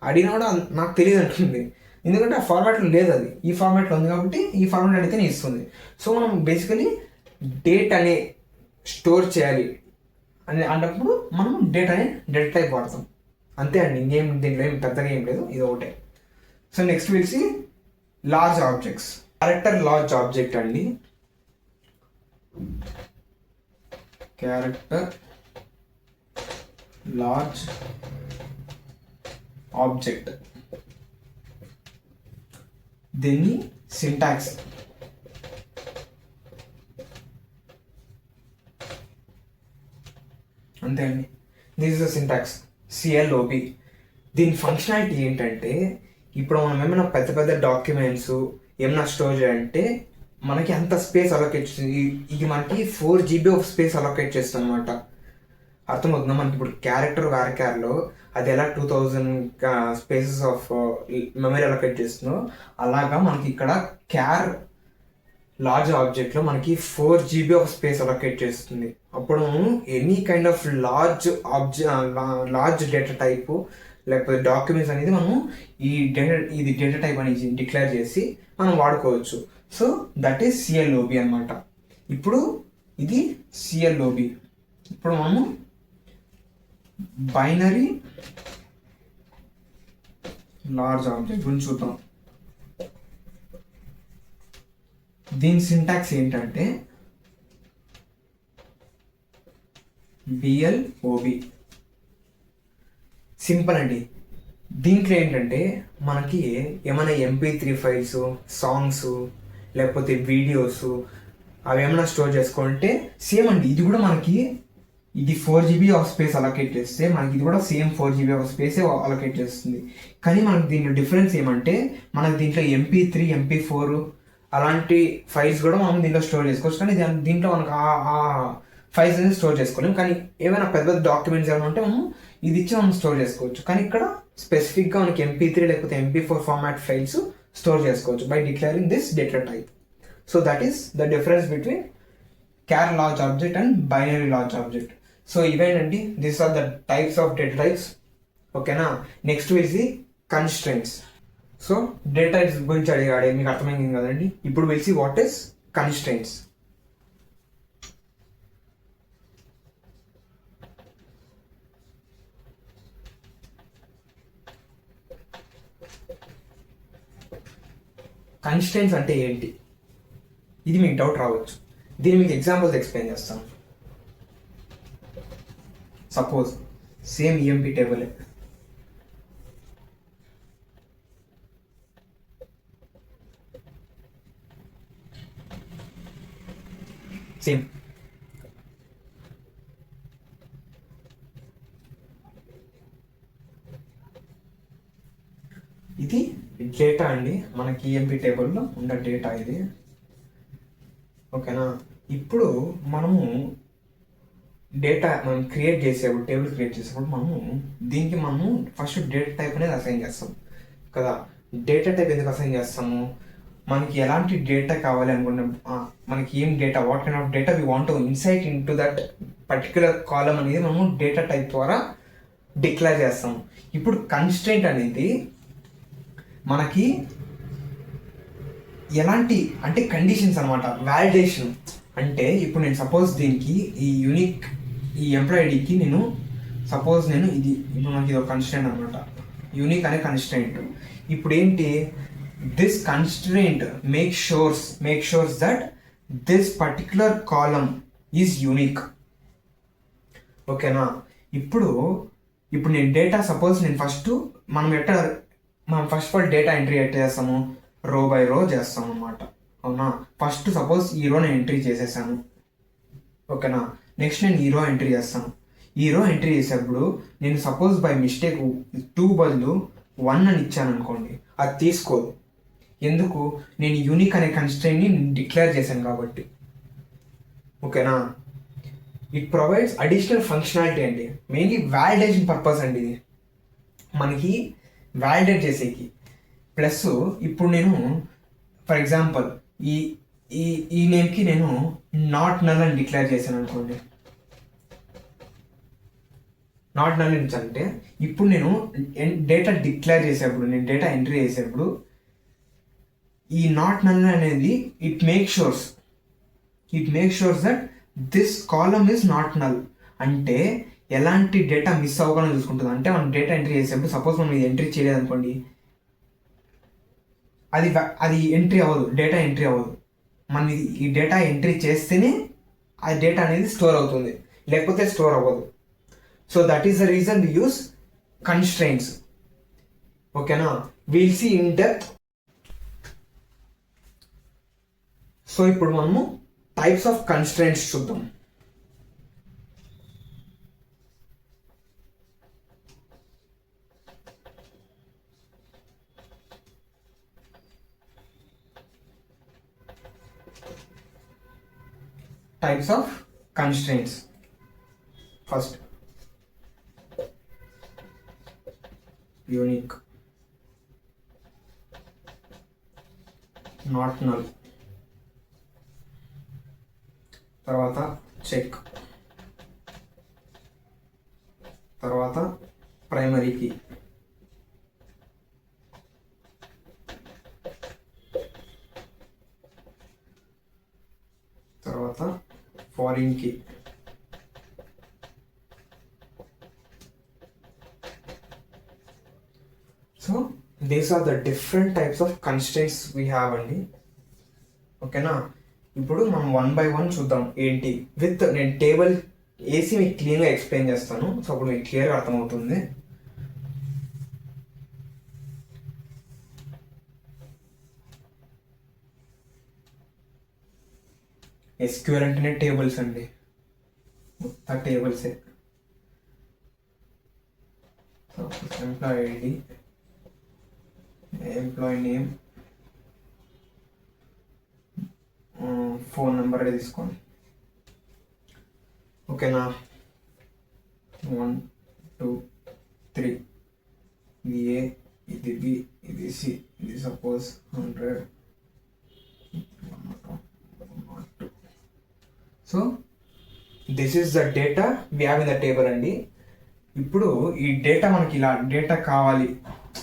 అడిగినా కూడా నాకు తెలియదు అంటుంది, ఎందుకంటే ఆ ఫార్మాట్లో లేదు, అది ఈ ఫార్మాట్లో ఉంది కాబట్టి ఈ ఫార్మాట్ అడిగితేనే ఇస్తుంది. సో మనం బేసికలీ డేటాని స్టోర్ చేయాలి అని అన్నప్పుడు మనం డేటా టైప్ వాడతాం. అంతే అండి, ఇంకేం దీంట్లో ఏం పెద్దగా ఏం లేదు, ఇది ఒకటే. So next will large objects. Character large object అండి. క్యారెక్టర్ లార్జ్ ఆబ్జెక్ట్, దీన్ని సింటాక్స్ అంతే అండి. This is the syntax CLOB. దీని ఫంక్షనాలిటీ ఏంటంటే ఇప్పుడు మనం ఏమైనా పెద్ద పెద్ద డాక్యుమెంట్స్ ఏమైనా స్టోర్ చేయాలంటే మనకి అంత స్పేస్ అలొకేట్ చేస్తుంది. ఇది మనకి 4 GB ఆఫ్ స్పేస్ అలొకేట్ చేస్తుంది అనమాట. అర్థమవుతుందా? మనకి ఇప్పుడు క్యారెక్టర్ వ్యార్క్యార్లో అది ఎలా 2000 స్పేసెస్ ఆఫ్ మెమరీ అలొకేట్ చేస్తుందో అలాగా మనకి ఇక్కడ క్యార్ లార్జ్ ఆబ్జెక్ట్లో మనకి 4 GB ఆఫ్ స్పేస్ అలొకేట్ చేస్తుంది. అప్పుడు any kind of large data type లేకపోతే డాక్యుమెంట్స్ అనేది మనం ఇది డేటా టైప్ అనేది డిక్లేర్ చేసి మనం వాడుకోవచ్చు. సో దట్ ఈస్ CLOB అనమాట. ఇప్పుడు ఇది CLOB. ఇప్పుడు మనము బైనరీ లార్జ్ ఆబ్జెక్ట్ గురించి చూద్దాం. దీని సింటాక్స్ ఏంటంటే BLOB. సింపుల్ అండి. దీంట్లో ఏంటంటే మనకి ఏమైనా MP3 ఫైల్స్, సాంగ్స్ లేకపోతే వీడియోస్ అవి ఏమైనా స్టోర్ చేసుకుంటే సేమ్ అండి. ఇది కూడా మనకి ఇది 4 GB ఆఫ్ స్పేస్ అలొకేట్ చేస్తే మనకి ఇది కూడా సేమ్ 4 GB ఆఫ్ స్పేసే అలొకేట్ చేస్తుంది. కానీ మనకి దీంట్లో డిఫరెన్స్ ఏమంటే మనకి దీంట్లో MP3, MP4 అలాంటి ఫైల్స్ కూడా మనం దీంట్లో స్టోర్ చేసుకోవచ్చు. కానీ దీంట్లో మనకు ఆ ఫైల్స్ అనేది స్టోర్ చేసుకోలేము. కానీ ఏమైనా పెద్ద పెద్ద డాక్యుమెంట్స్ ఏమైనా ఉంటే మనం ఇది ఇచ్చి మనం స్టోర్ చేసుకోవచ్చు. కానీ ఇక్కడ స్పెసిఫిక్గా మనకి MP3 లేకపోతే MP4 ఫార్మాట్ ఫైల్స్ స్టోర్ చేసుకోవచ్చు by declaring this data type. So that is the difference between char large object and binary large object. So ఇవేంటండి, these are the types of data types. ఓకేనా? Next will see constraints. So data types గురించి అడిగాడే మీకు అర్థమైంది కదండి. ఇప్పుడు will see what is constraints. Constraints అంటే ఏంటి, ఇది మీకు డౌట్ రావచ్చు. దీన్ని మీకు ఎగ్జాంపుల్స్ ఎక్స్ప్లెయిన్ చేస్తాను. Suppose same EMP table, same ఇది డేటా అండి, మనకి EMP టేబుల్లో ఉన్న డేటా ఇది. ఓకేనా? ఇప్పుడు మనము డేటా మనం క్రియేట్ చేసేప్పుడు, టేబుల్ క్రియేట్ చేసేప్పుడు దీనికి మనము ఫస్ట్ డేటా టైప్ అనేది అసైన్ చేస్తాం కదా. డేటా టైప్ ఎందుకు అసైన్ చేస్తాము? మనకి ఎలాంటి డేటా కావాలి అనుకున్నాం, మనకి ఏం data, what kind of data we want to insert in to that particular column అనేది మనము డేటా టైప్ ద్వారా డిక్లేర్ చేస్తాము. ఇప్పుడు కన్స్ట్రెంట్ అనేది మనకి ఎలాంటి అంటే కండిషన్స్ అనమాట, వ్యాలిడేషన్. అంటే ఇప్పుడు నేను సపోజ్ దీనికి ఈ ఎంప్లాయ్ ఐడికి నేను ఇది ఇప్పుడు మనకి ఇది ఒక కన్స్ట్రెంట్ అనమాట, యూనిక్ అనే కన్స్ట్రెంట్. ఇప్పుడు ఏంటి, this constraint make sures that this particular column is unique. ఓకేనా? ఇప్పుడు నేను డేటా సపోజ్ నేను మనం first of all data entry ఎట్లా చేస్తాము, రో బై రో చేస్తాం అనమాట. అవునా? ఫస్ట్ సపోజ్ ఈ రో నేను ఎంట్రీ చేసేసాను. ఓకేనా? నెక్స్ట్ నేను ఈ రో ఎంట్రీ చేస్తాను. ఈ రో ఎంట్రీ చేసేటప్పుడు నేను సపోజ్ బై మిస్టేక్ 2 బదులు 1 అని ఇచ్చాను అనుకోండి, అది తీసుకోదు. ఎందుకు? నేను యూనిక్ అనే కన్స్ట్రెయింట్ని డిక్లేర్ చేశాను కాబట్టి. ఓకేనా? ఇట్ ప్రొవైడ్స్ అడిషనల్ ఫంక్షనాలిటీ అండి, మెయిన్లీ వ్యాలిడేషన్ పర్పస్ అండి. ఇది మనకి వ్యాలిడేట్ చేసేకి. ప్లస్ ఇప్పుడు నేను ఫర్ ఎగ్జాంపుల్ ఈ ఈ ఈ నేమ్కి నేను నాట్ నల్ అని డిక్లేర్ చేశాను అనుకోండి. నాట్ నల్ అంటే ఇప్పుడు నేను డేటా డిక్లేర్ చేసేప్పుడు, నేను డేటా ఎంట్రీ చేసేప్పుడు ఈ నాట్ నల్ అనేది it make sures that this column is not null. అంటే ఎలాంటి డేటా మిస్ అవ్వకుండా చూసుకుంటుంది. అంటే మనం డేటా ఎంట్రీ చేసేప్పుడు సపోజ్ మనం ఇది ఎంట్రీ చేయలేదు అనుకోండి, అది ఎంట్రీ అవ్వదు, డేటా ఎంట్రీ అవ్వదు. మనం ఈ డేటా ఎంట్రీ చేస్తేనే ఆ డేటా అనేది స్టోర్ అవుతుంది, లేకపోతే స్టోర్ అవ్వదు. So that is the reason we use constraints. ఓకేనా? Will see in depth. So ఇప్పుడు మనము టైప్స్ ఆఫ్ కన్స్ట్రెయింట్స్ చూద్దాం. Types of constraints. First, unique, not null. తర్వాత చెక్, తర్వాత ప్రైమరీ కీ, తర్వాత foreign key, so these are the different types of constraints we have అండి. ఓకేనా? ఇప్పుడు మనం 1 by 1 చూద్దాం. ఏంటి విత్ నేను టేబుల్ వేసి మీకు క్లియర్గా ఎక్స్ప్లెయిన్ చేస్తాను. సో అప్పుడు మీకు క్లియర్గా అర్థమవుతుంది. SQL అంటేనే టేబుల్స్ అండి, మొత్తం టేబుల్సే. Employee ID, employee name, phone number తీసుకోండి. ఓకేనా? 1 2 3, ఇది ఏ, ఇది బి, ఇది సి, ఇది suppose 100. So this is the data we have in the table అండి. ఇప్పుడు ఈ డేటా మనకి ఇలా డేటా కావాలి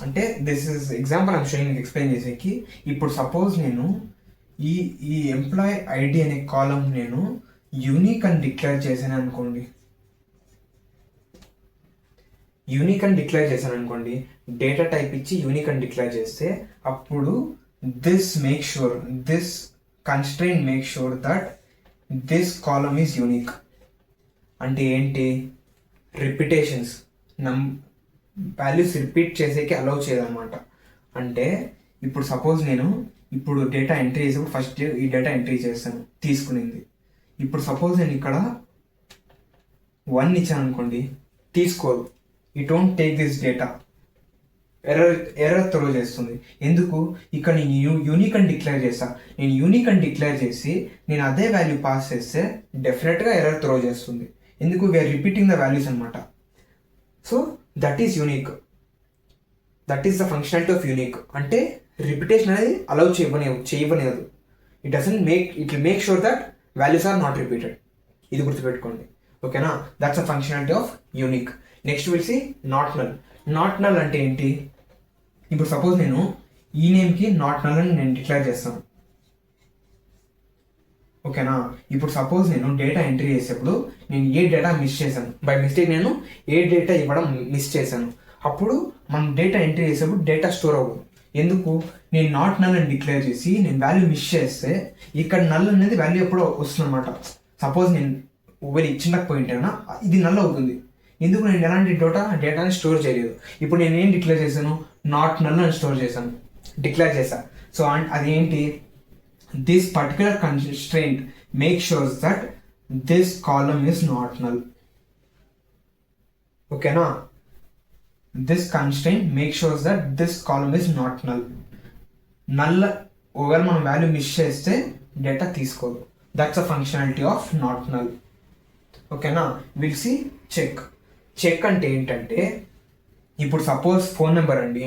అంటే this is example I'm showing explain చేసేకి. ఇప్పుడు సపోజ్ నేను ఈ ఎంప్లాయ్ ఐడి అనే కాలం నేను యూనిక్ అని డిక్లేర్ చేశాను అనుకోండి. డేటా టైప్ ఇచ్చి యూనిక్ అని డిక్లేర్ చేస్తే అప్పుడు this constraint make sure that this column is unique. అంటే ఏంటి? రిపిటేషన్స్, వాల్యూస్ రిపీట్ చేసేకి అలౌ చేయదన్నమాట. అంటే ఇప్పుడు సపోజ్ నేను ఇప్పుడు డేటా ఎంట్రీ చేసేప్పుడు ఫస్ట్ ఈ డేటా ఎంట్రీ చేస్తాను తీసుకునింది. ఇప్పుడు సపోజ్ నేను ఇక్కడ 1 ఇచ్చాను అనుకోండి, తీసుకోదు. You don't take this data, error throw చేస్తుంది. ఎందుకు? ఇక్కడ నేను యూనిక్ అని డిక్లేర్ చేస్తా. నేను యూనిక్ అని డిక్లేర్ చేసి నేను అదే వాల్యూ పాస్ చేస్తే డెఫినెట్గా ఎర్రర్ త్రో చేస్తుంది. ఎందుకు? వీఆర్ రిపీటింగ్ ద వాల్యూస్ అనమాట. So that is unique, that is the functionality of unique. అంటే రిపిటేషన్ అనేది అలౌ చేయవనేదు. It will make sure that values are not repeated. ఇది గుర్తుపెట్టుకోండి. ఓకేనా? That's a functionality of unique. Next will see not null. Not null అంటే ఏంటి? ఇప్పుడు suppose నేను ఈ నేమ్కి నాట్ నల్ అని నేను డిక్లేర్ చేస్తాను. ఓకేనా? ఇప్పుడు సపోజ్ నేను డేటా ఎంట్రీ చేసేప్పుడు నేను ఏ డేటా మిస్ చేశాను, బై మిస్టేక్ నేను ఏ డేటా ఇవ్వడం మిస్ చేశాను, అప్పుడు మనం డేటా ఎంట్రీ చేసేప్పుడు డేటా స్టోర్ అవ్వదు. ఎందుకు? నేను నాట్ నల్ అని డిక్లేర్ చేసి నేను వాల్యూ మిస్ చేస్తే ఇక్కడ నల్ అనేది వాల్యూ ఎప్పుడో వస్తుంది అనమాట. సపోజ్ నేను ఒకవేళ ఇచ్చినకపోయింటేనా ఇది నల్ అవుతుంది. ఎందుకు? నేను ఎలాంటి డేటాని స్టోర్ చేయలేదు. ఇప్పుడు నేను ఏం డిక్లేర్ చేశాను? నాట్ నల్ అని డిక్లేర్ చేశాను. సో అదేంటి? This particular constraint make sures that this column is not null. ఓకేనా. This constraint make sures that this column is not null ఒకవేళ మనం వాల్యూ మిస్ చేస్తే డేటా తీసుకోదు. That's a functionality of not null. ఓకేనా. Will see check అంటే ఏంటంటే, ఇప్పుడు suppose phone number అండి,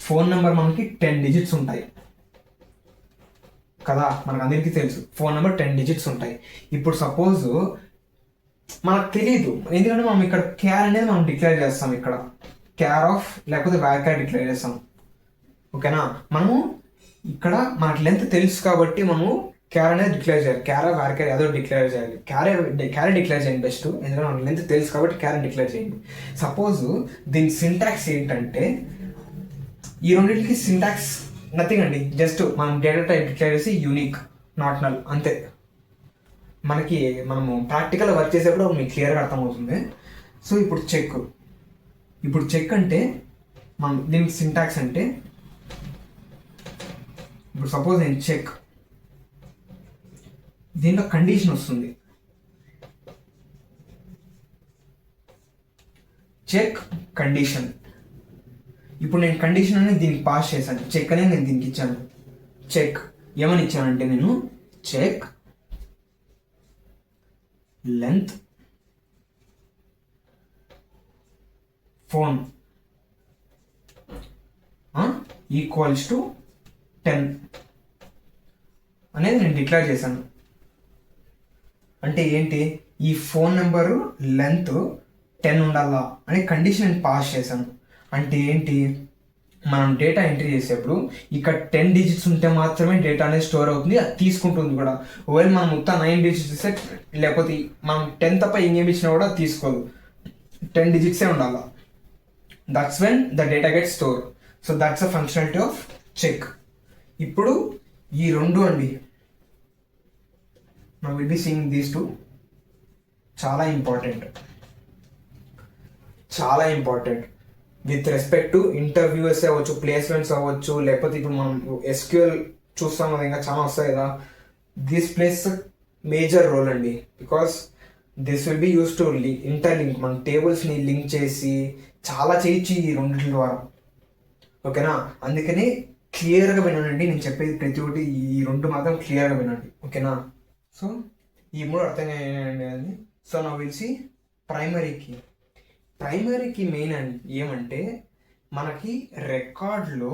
ఫోన్ నెంబర్ మనకి 10 డిజిట్స్ ఉంటాయి కదా, మనకు అందరికీ తెలుసు ఫోన్ నెంబర్ 10 డిజిట్స్ ఉంటాయి. ఇప్పుడు సపోజ్ మనకు తెలియదు, ఎందుకంటే మనం ఇక్కడ క్యార్ అనేది మనం డిక్లేర్ చేస్తాం, ఇక్కడ క్యార్ ఆఫ్ లేకపోతే వ్యాక్యార్ డిక్లేర్ చేస్తాం. ఓకేనా. మనము ఇక్కడ మనకి లెంత్ తెలుసు కాబట్టి మనము క్యార్ అనేది డిక్లేర్ చేయాలి, క్యార్ వ్యాక్యార్ ఏదో డిక్లేర్ చేయాలి. క్యారే డిక్లేర్ చేయండి బెస్ట్, ఎందుకంటే మనకి లెంత్ తెలుసు కాబట్టి క్యార్ డిక్లేర్ చేయండి. సపోజ్ దీని సింటాక్స్ ఏంటంటే, ఈ రెండింటికి సింటాక్స్ నథింగ్ అండి, జస్ట్ మనం డేటా టైప్ డిక్లేర్ చేసి యూనిక్ నాట్ నల్ అంతే. మనము ప్రాక్టికల్ వర్క్ చేసేప్పుడు మీకు క్లియర్గా అర్థమవుతుంది. సో ఇప్పుడు చెక్ అంటే మనం దీనికి సింటాక్స్ అంటే, ఇప్పుడు సపోజ్ నేను చెక్, దీంట్లో కండిషన్ వస్తుంది, చెక్ కండిషన్. ఇప్పుడు నేను కండిషన్ అనేది దీనికి పాస్ చేశాను, చెక్ అనేది నేను దీనికి ఇచ్చాను. చెక్ ఏమని ఇచ్చానంటే, నేను check length phone equals to 10 అనేది నేను డిక్లేర్ చేశాను. అంటే ఏంటి, ఈ ఫోన్ నెంబరు లెంత్ 10 ఉండాలా అనే కండిషన్ నేను పాస్ చేశాను. అంటే ఏంటి, మనం డేటా ఎంట్రీ చేసేప్పుడు ఇక్కడ 10 డిజిట్స్ ఉంటే మాత్రమే డేటా అనేది స్టోర్ అవుతుంది, అది తీసుకుంటుంది కూడా. ఒకవేళ మనం మొత్తం 9 డిజిట్స్ ఇస్తే, లేకపోతే మనం 10 తప్ప ఇంకేమి ఇచ్చినా కూడా తీసుకోదు, 10 డిజిట్సే ఉండాలి. That's when the data get store. So that's a functionality of check. ఇప్పుడు ఈ రెండు అండి, మనం will be seeing these two, చాలా important with respect to interviews అవ్వచ్చు, ప్లేస్మెంట్స్ అవ్వచ్చు, లేకపోతే ఇప్పుడు మనం ఎస్క్యూఎల్ చూస్తాం కదా, ఇంకా చాలా వస్తాయి కదా. దిస్ ప్లేస్ మేజర్ రోల్ అండి, because this will be use to interlink, మన టేబుల్స్ని లింక్ చేసి చాలా చేయొచ్చు ఈ రెండింటి ద్వారా. ఓకేనా. అందుకని క్లియర్గా వినండి, నేను చెప్పేది ప్రతి ఒక్కటి ఈ రెండు మాత్రం క్లియర్గా వినండి. ఓకేనా. సో ఈ మూడు అర్థంగా ఏంటండి. సో నా విల్సి ప్రైమరీకి మెయిన్ ఏమంటే, మనకి రికార్డ్లో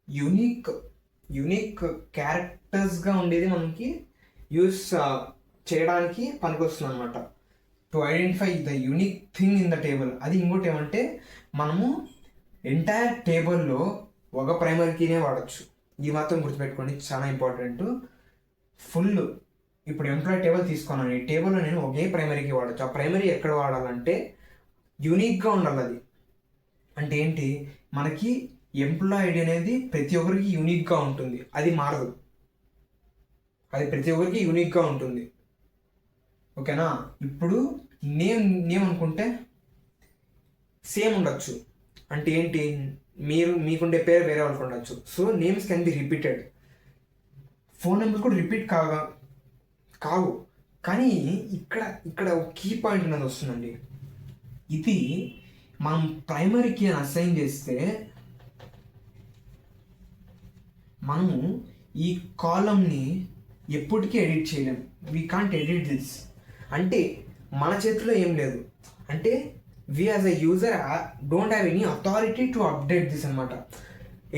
యూనిక్ క్యారెక్టర్స్గా ఉండేది మనకి యూస్ చేయడానికి పనికొస్తుంది అనమాట. To identify the unique thing in the table. అది ఇంకోటి ఏమంటే, మనము ఎంటైర్ టేబుల్లో ఒక ప్రైమరీకినే వాడచ్చు. ఈ మాత్రం గుర్తుపెట్టుకోండి, చాలా ఇంపార్టెంట్. ఇప్పుడు ఎంప్లాయీ టేబుల్ తీసుకున్నాను, ఈ టేబుల్లో నేను ఒకే ప్రైమరీకి వాడచ్చు. ఆ ప్రైమరీ ఎక్కడ వాడాలంటే యూనిక్గా ఉండాలి. అది అంటే ఏంటి, మనకి ఎంప్లాయీ ఐడి అనేది ప్రతి ఒక్కరికి యూనిక్గా ఉంటుంది, అది మారదు, అది ప్రతి ఒక్కరికి యూనిక్గా ఉంటుంది. ఓకేనా. ఇప్పుడు నేమ్ అనుకుంటే సేమ్ ఉండొచ్చు, అంటే ఏంటి, మీకుండే పేరు వేరే వాళ్ళకి ఉండొచ్చు. So names can be repeated. Phone numbers కూడా రిపీట్ కావు. కానీ ఇక్కడ ఒక కీ పాయింట్ అనేది వస్తుందండి. ఇది మనం ప్రైమరీకి అని అసైన్ చేస్తే, మనము ఈ కాలమ్ని ఎప్పటికీ ఎడిట్ చేయలేము. We can't edit this. అంటే మన చేతిలో ఏం లేదు, అంటే we as a user don't have any authority to update this అనమాట.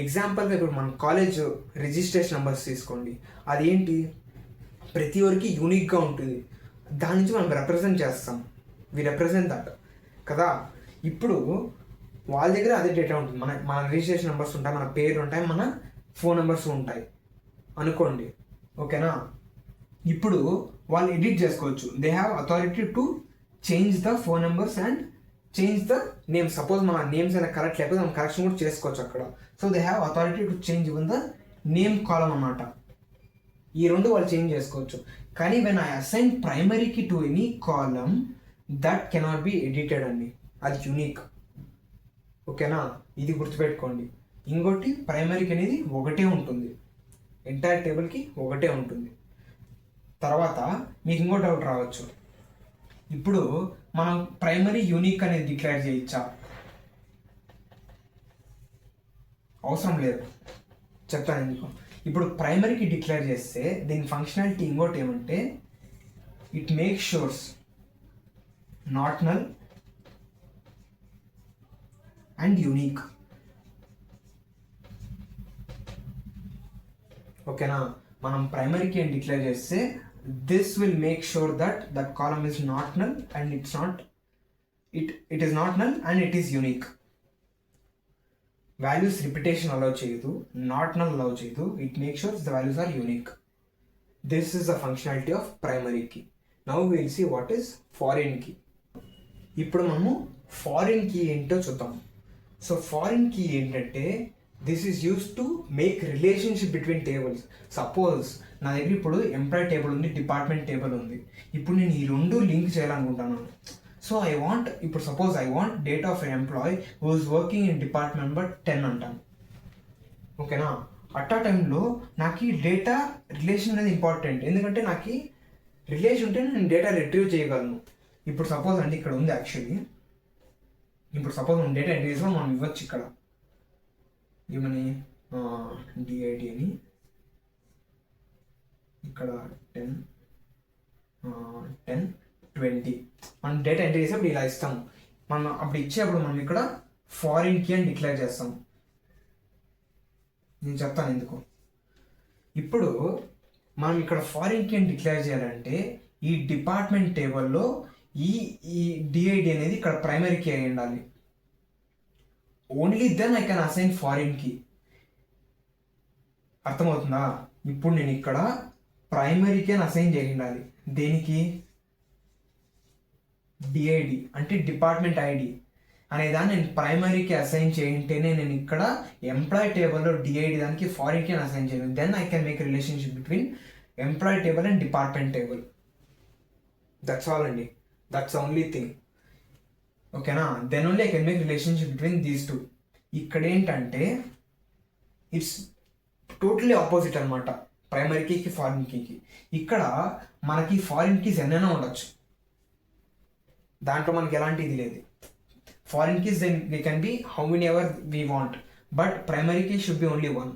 ఎగ్జాంపుల్గా ఇప్పుడు మన కాలేజ్ రిజిస్ట్రేషన్ నెంబర్స్ తీసుకోండి, అది ఏంటి, ప్రతి ఒక్కరికి యూనిక్గా ఉంటుంది, దాని నుంచి మనం రిప్రజెంట్ చేస్తాం, వి రిప్రజెంట్ దట్ కదా. ఇప్పుడు వాళ్ళ దగ్గర అదే డేటా ఉంటుంది, మన రిజిస్ట్రేషన్ నెంబర్స్ ఉంటాయి, మన పేర్లు ఉంటాయి, మన ఫోన్ నెంబర్స్ ఉంటాయి అనుకోండి. ఓకేనా. ఇప్పుడు వాళ్ళు ఎడిట్ చేసుకోవచ్చు, they have authority to change the phone numbers and change the name. Suppose మన నేమ్స్ అయినా కరెక్ట్ లేకపోతే మనం కరెక్షన్ కూడా చేసుకోవచ్చు అక్కడ. So they have authority to change in the name column అన్నమాట. ఈ రెండు వాళ్ళు చేంజ్ చేసుకోవచ్చు. కానీ వెన్ ఐ అసైన్ ప్రైమరీకి to any column, that cannot be edited అండి, అది యూనిక్. ఓకేనా. ఇది గుర్తుపెట్టుకోండి. ఇంకోటి, ప్రైమరీకి అనేది ఒకటే ఉంటుంది, ఎంటైర్ టేబుల్కి ఒకటే ఉంటుంది. తర్వాత మీకు ఇంకో డౌట్ రావచ్చు, ఇప్పుడు మనం ప్రైమరీ యూనిక్ అనేది డిక్లేర్ చేయొచ్చా? అవసరం లేదు, చెప్తాను ఎందుకు. ఇప్పుడు ప్రైమరీకి డిక్లేర్ చేస్తే దీని ఫంక్షనాలిటీ ఇంకోటి ఏమంటే it make sures not null and unique. ఓకేనా, మనం ప్రైమరీకి ఏం డిక్లేర్ చేస్తే this will make sure that column is not null and it is not null and it is unique. Values repetition allow చేయదు, నాట్ నల్ అలౌ చేయదు, it make sure the values are unique. This is the functionality of primary key. Now will see what is foreign key. ఇప్పుడు మనము foreign key ఏంటో చూద్దాం. So foreign key ఏంటంటే this is use to make relationship between tables. Suppose నా దగ్గర ఇప్పుడు employee table ఉంది, department table ఉంది. ఇప్పుడు నేను ఈ రెండు లింక్ చేయాలనుకుంటున్నాను. సో ఇప్పుడు suppose I want date of employee who is working in department number 10 అంటాను. ఓకేనా, అట్ ఆ టైంలో నాకు ఈ డేటా రిలేషన్ అనేది ఇంపార్టెంట్. ఎందుకంటే నాకు రిలేషన్ ఉంటే నేను డేటా రిట్రీవ్ చేయగలను. ఇప్పుడు సపోజ్ అంటే ఇక్కడ ఉంది యాక్చువల్లీ. ఇప్పుడు సపోజ్ మనం డేటా ఎంట్రీ చేసి మనం ఇవ్వచ్చు ఇక్కడ ఏమని డిఐడి అని, ఇక్కడ 10 20 మనం డేటా ఎంట్రీ చేసేప్పుడు ఇలా ఇస్తాము. మనం అప్పుడు ఇచ్చేప్పుడు మనం ఇక్కడ ఫారిన్ కీ అని డిక్లేర్ చేస్తాం. నేను చెప్తాను ఎందుకు. ఇప్పుడు మనం ఇక్కడ ఫారిన్ కీ అని డిక్లేర్ చేయాలంటే ఈ డిపార్ట్మెంట్ టేబుల్లో ఈ డిఐడి అనేది ఇక్కడ ప్రైమరీ కీ అయి ఉండాలి. Only then I can assign foreign key. అర్థమవుతుందా? ఇప్పుడు నేను ఇక్కడ ప్రైమరీకి అని అసైన్ చేసి ఉండాలి. దేనికి? డిఐడి అంటే డిపార్ట్మెంట్ ఐడి అనేదాన్ని నేను ప్రైమరీకి అసైన్ చేయింటేనే నేను ఇక్కడ ఎంప్లాయ్ టేబుల్లో డిఐడి దానికి ఫారిన్కి అని అసైన్ చేయను. Then I can make relationship between employee table and department table. That's all అండి, దట్స్ ఓన్లీ థింగ్. ఓకేనా, then only I can make relationship between these two. ఇక్కడ ఏంటంటే ఇట్స్ టోటలీ ఆపోజిట్ అనమాట, primary కీకి foreign కీకి. ఇక్కడ మనకి ఫారిన్ కీస్ ఎన్నైనా ఉండొచ్చు, దాంట్లో మనకి ఎలాంటి ఇది లేదు. Foreign keys then they can be how many ever we want, but primary key should be only one.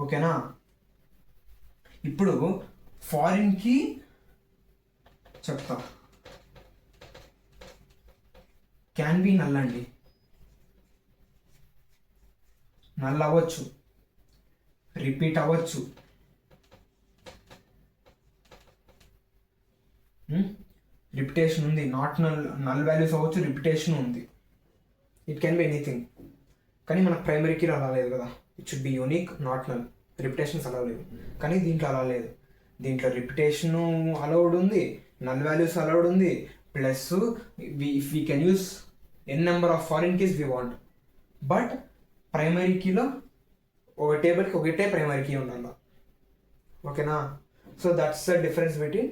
ఓకేనా, ఇప్పుడు ఫారిన్ కీ చెప్తా. క్యాన్ బి నల్ అండి, నల్ అవ్వచ్చు, రిపీట్ అవ్వచ్చు, రిపిటేషన్ ఉంది, నాట్ నల్ వాల్యూస్ అవ్వచ్చు, రిపిటేషన్ ఉంది. It can be anything. కానీ మనకు ప్రైమరీకి అలా లేదు కదా. It should be unique, not null. Repetitions అలా లేదు, కానీ దీంట్లో అలా లేదు. దీంట్లో రిపిటేషన్ అలౌడ్ ఉంది, నల్ వాల్యూస్ అలౌడ్ ఉంది, plus we can use n number of foreign keys we want. But primary కీలో ఒక టేబుల్కి ఒకటే ప్రైమరీ కీ ఉండాలి. ఓకేనా, so that's the difference between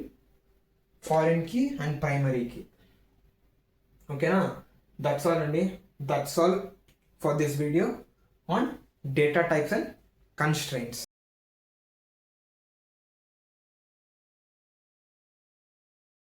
foreign key and primary key. ఓకేనా, దట్స్ ఆల్ అండి. That's all for this video on data types and constraints.